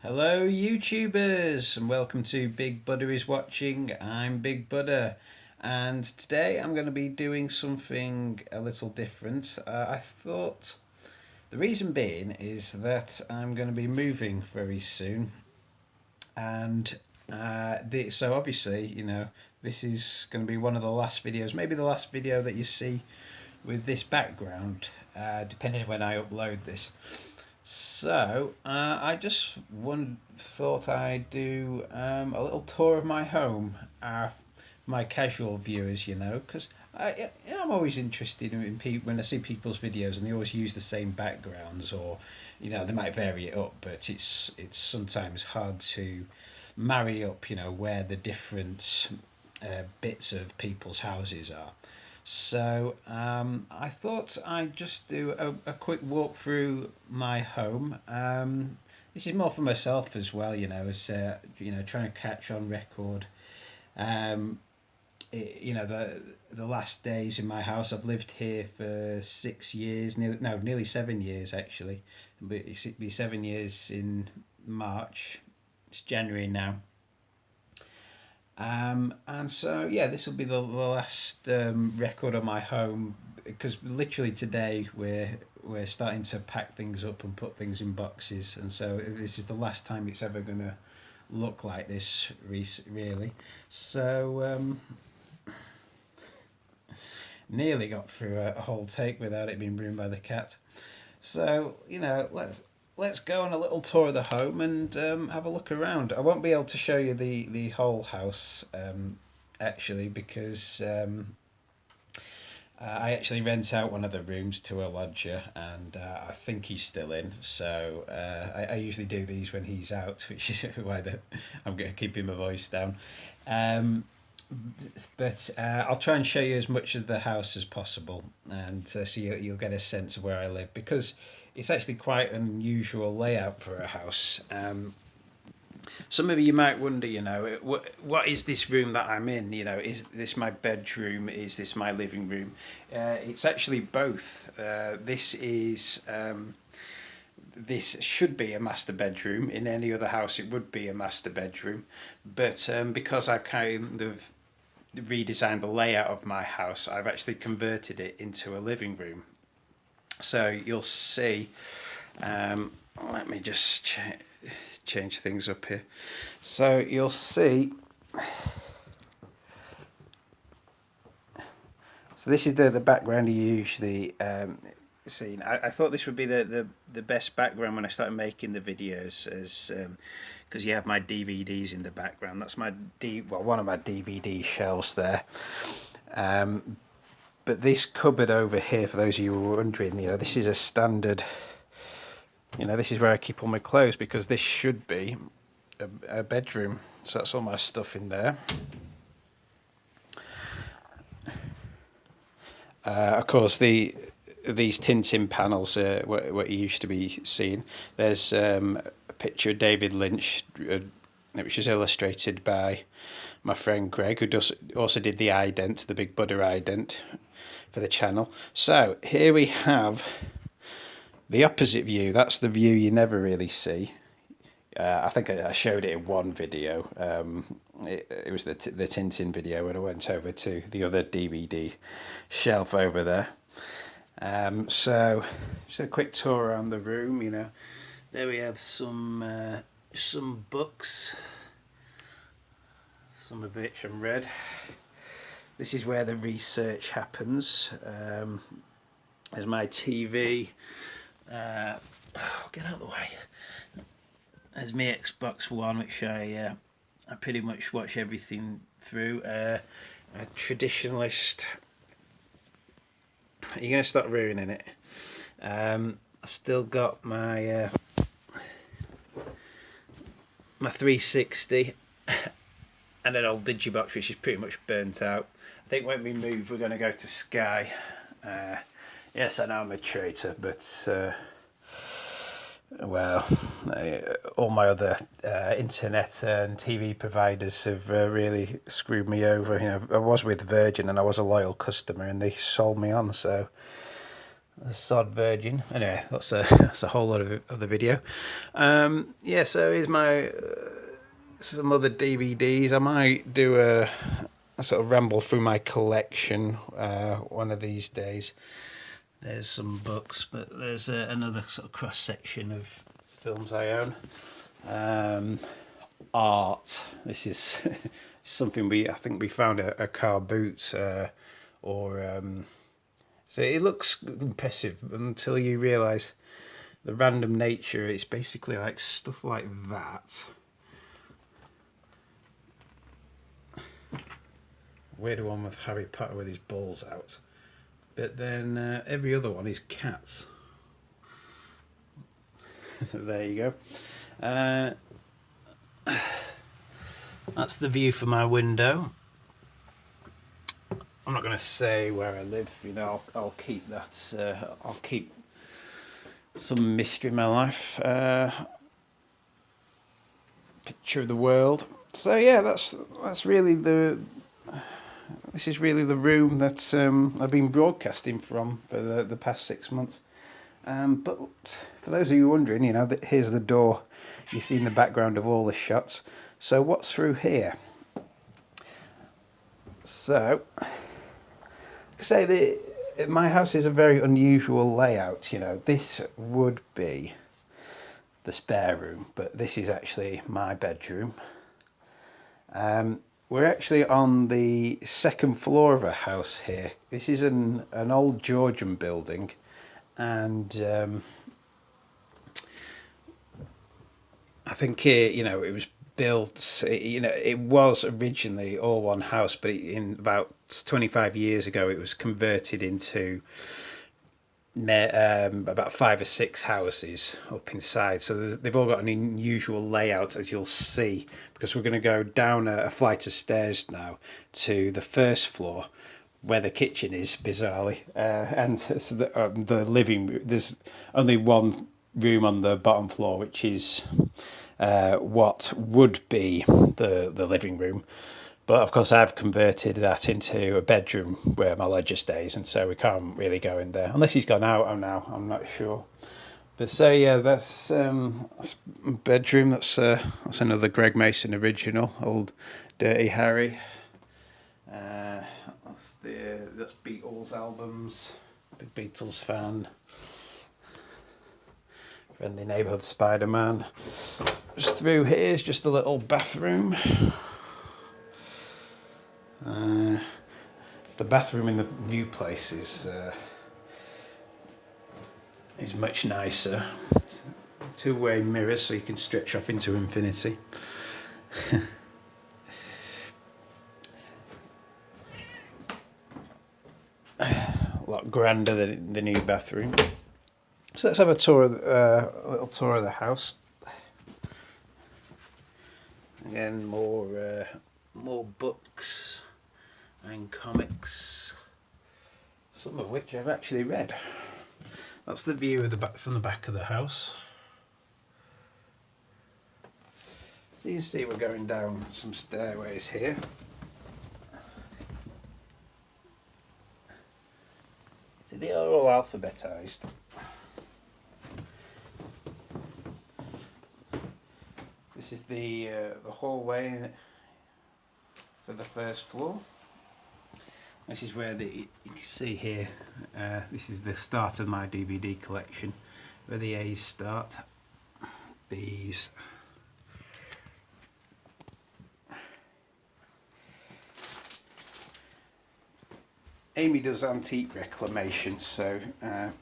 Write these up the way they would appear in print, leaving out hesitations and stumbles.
Hello YouTubers and welcome to Big Buddha is Watching. I'm Big Buddha and today I'm going to be doing something a little different. I thought the reason being is that I'm going to be moving very soon and so obviously this is going to be one of the last videos, maybe the last video that you see with this background, depending on when I upload this. So I just thought I'd do a little tour of my home, my casual viewers, because I'm always interested in people when I see people's videos and they always use the same backgrounds, or they might vary it up, but it's sometimes hard to marry up, where the different bits of people's houses are. So I thought I'd just do a quick walk through my home. This is more for myself as well, as trying to catch on record. Um, the last days in my house. I've lived here for 6 years, nearly 7 years actually. It'll be 7 years in March. It's January now. And so, yeah, this will be the last record of my home, because literally today we're starting to pack things up and put things in boxes, and so this is the last time it's ever going to look like this, really. So nearly got through a whole take without it being ruined by the cat. So let's go on a little tour of the home and have a look around. I won't be able to show you the whole house, actually, because I actually rent out one of the rooms to a lodger, and I think he's still in. So I usually do these when he's out, which is why I'm keeping my voice down. Um, but I'll try and show you as much of the house as possible, and so you'll get a sense of where I live, because it's actually quite an unusual layout for a house. Some of you might wonder, what is this room that I'm in? Is this my bedroom? Is this my living room? It's actually both. This should be a master bedroom. In any other house, it would be a master bedroom, but because I've kind of redesigned the layout of my house, I've actually converted it into a living room. So you'll see. Let me just change things up here. So you'll see. So this is the background you usually see. I thought this would be the best background when I started making the videos, as because you have my DVDs in the background. That's one of my DVD shelves there. But this cupboard over here, for those of you who are wondering, this is a standard. This is where I keep all my clothes, because this should be a bedroom. So that's all my stuff in there. Of course, these Tintin panels are what you used to be seeing. There's a picture of David Lynch, which is illustrated by my friend Greg, who also did the ident, the Big Buddha ident for the channel. So here we have the opposite view. That's the view you never really see. I think I showed it in one video. It was the Tintin video when I went over to the other DVD shelf over there. So just a quick tour around the room. There we have some books, some of which I'm read. This is where the research happens. There's my TV. Get out of the way. There's my Xbox One, which I pretty much watch everything through. A traditionalist. You're going to start ruining it. I've still got my 360 and an old Digibox, which is pretty much burnt out. I think when we move, we're going to go to Sky. Yes, I know I'm a traitor, but all my other internet and TV providers have really screwed me over. I was with Virgin and I was a loyal customer, and they sold me on. So a sod virgin. Anyway, that's a whole lot of the video. Yeah, so here's my some other DVDs. I might do a sort of ramble through my collection one of these days. There's some books, but there's another sort of cross section of films I own. Art. This is something I think we found a car boot, so it looks impressive until you realise the random nature. It's basically like stuff like that. Weird one with Harry Potter with his balls out, but then every other one is cats. There you go. That's the view from my window. I'm not going to say where I live, you know. I'll keep that. I'll keep some mystery in my life. Picture of the world. So yeah, that's really this is really the room that I've been broadcasting from for the past 6 months. But for those of you wondering, you know, here's the door. You see in the background of all the shots. So what's through here? So, like I say, my house is a very unusual layout. You know, this would be the spare room, but this is actually my bedroom. We're actually on the second floor of a house here. This is an old Georgian building, and I think you know, it was built. You know, it was originally all one house, but in about 25 years ago, it was converted into about 5 or 6 houses up inside. So they've all got an unusual layout, as you'll see, because we're going to go down a flight of stairs now to the first floor, where the kitchen is, bizarrely, and so the living room. There's only one room on the bottom floor, which is what would be the living room. But of course, I've converted that into a bedroom where my lodger stays, and so we can't really go in there unless he's gone out. Now I'm not sure. But so yeah, that's bedroom. That's another Greg Mason original, old Dirty Harry. That's Beatles albums. Big Beatles fan. Friendly Neighbourhood Spider-Man. Just through here is just a little bathroom. The bathroom in the new place is much nicer. Two-way mirrors, so you can stretch off into infinity. A lot grander than the new bathroom. So let's have a little tour of the house. Again, more books and comics, some of which I've actually read. That's the view of from the back of the house. So you can see we're going down some stairways here. So they are all alphabetised. This is the hallway for the first floor. This is where you can see here, this is the start of my DVD collection, where the A's start, B's. Amy does antique reclamation, so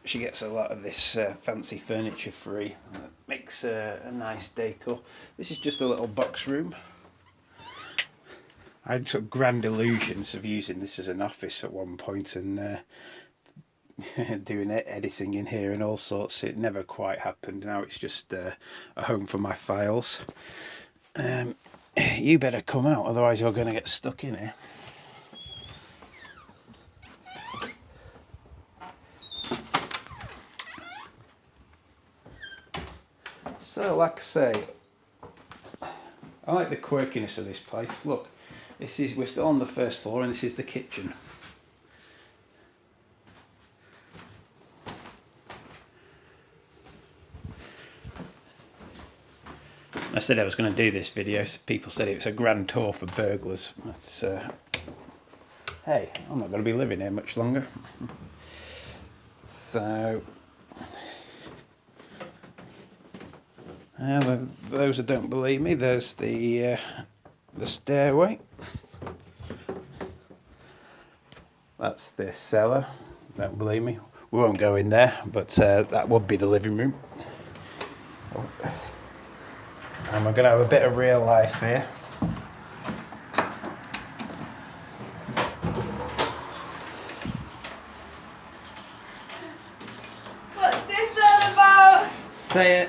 she gets a lot of this fancy furniture free. Makes a nice decor. This is just a little box room. I had sort of grand illusions of using this as an office at one point and doing editing in here and all sorts. It never quite happened. Now it's just a home for my files. You better come out, otherwise you're going to get stuck in here. So, like I say, I like the quirkiness of this place. Look, we're still on the first floor, and this is the kitchen. I said I was going to do this video, so people said it was a grand tour for burglars. But, hey, I'm not going to be living here much longer. So, those that don't believe me, there's the stairway. That's the cellar. Don't believe me. We won't go in there, but that would be the living room. Oh. And we're going to have a bit of real life here. What's this all about? Say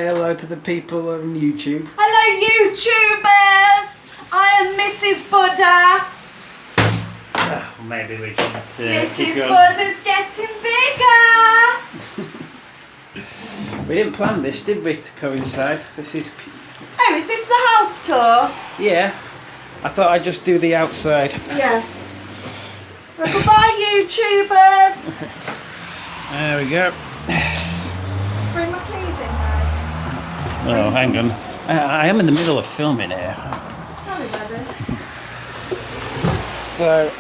hello to the people on YouTube. Hello YouTubers! I am Mrs. Buddha. Maybe we can keep Mrs. going. Buddha's getting bigger. We didn't plan this, did we, to coincide? This is... Oh, is this the house tour? Yeah. I thought I'd just do the outside. Yes. Well, goodbye YouTubers. There we go. Bring my keys in now. Oh, hang on. I am in the middle of filming here. Sorry, baby. So,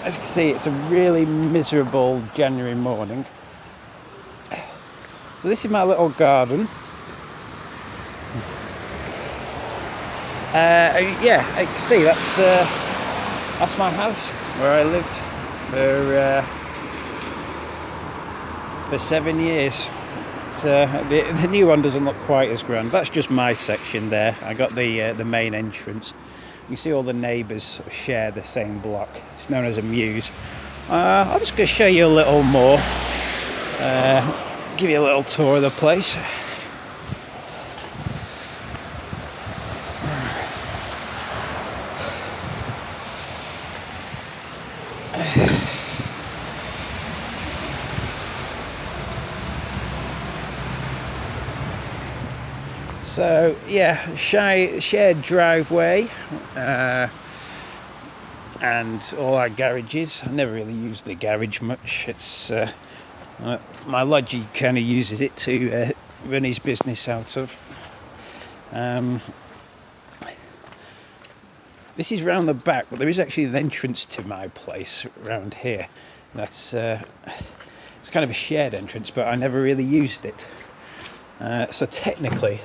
as you can see, it's a really miserable January morning. So this is my little garden. Yeah, you can see that's my house where I lived for 7 years. The new one doesn't look quite as grand. That's just my section there. I got the main entrance. You see all the neighbours share the same block. It's known as a mews. I'm just going to show you a little more. Give you a little tour of the place. So yeah, shared driveway and all our garages. I never really use the garage much. It's my lodgy kind of uses it to run his business out of. This is round the back, but there is actually an entrance to my place around here. That's it's kind of a shared entrance, but I never really used it. So technically,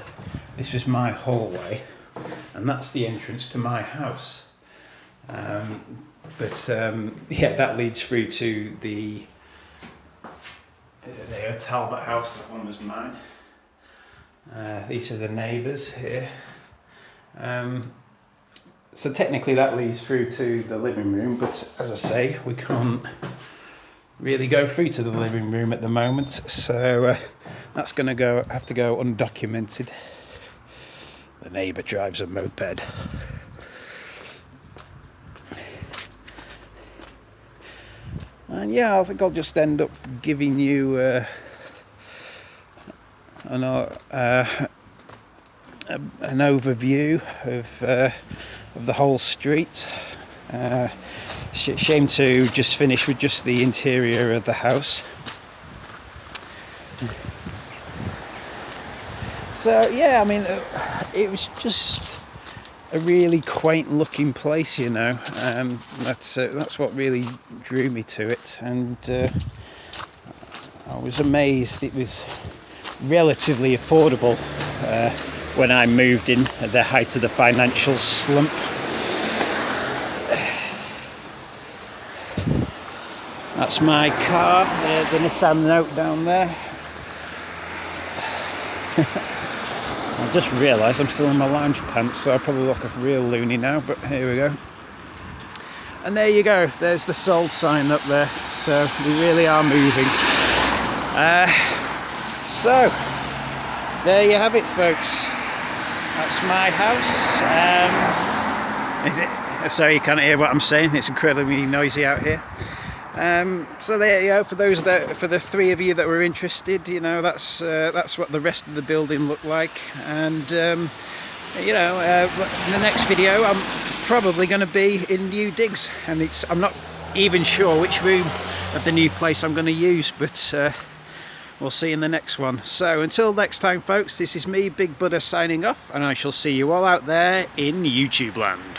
this was my hallway, and that's the entrance to my house. Yeah, that leads through to the Talbot house. That one was mine. These are the neighbours here. So technically that leads through to the living room, but as I say, we can't really go through to the living room at the moment, so that's going to have to go undocumented. The neighbour drives a moped. And yeah, I think I'll just end up giving you an overview of the whole street. Shame to just finish with just the interior of the house. So yeah, I mean, it was just a really quaint looking place, you know. That's what really drew me to it, and I was amazed it was relatively affordable when I moved in at the height of the financial slump. That's my car, the Nissan Note down there. I just realised I'm still in my lounge pants, so I probably look a real loony now, but here we go. And there you go, there's the sold sign up there, so we really are moving. So, there you have it, folks. That's my house. Is it? Sorry, you can't hear what I'm saying, it's incredibly noisy out here. So there you go. For the three of you that were interested, you know, that's what the rest of the building looked like. And you know, in the next video, I'm probably going to be in new digs, and I'm not even sure which room of the new place I'm going to use, but we'll see you in the next one. So until next time, folks, this is me, Big Buddha, signing off, and I shall see you all out there in YouTube land.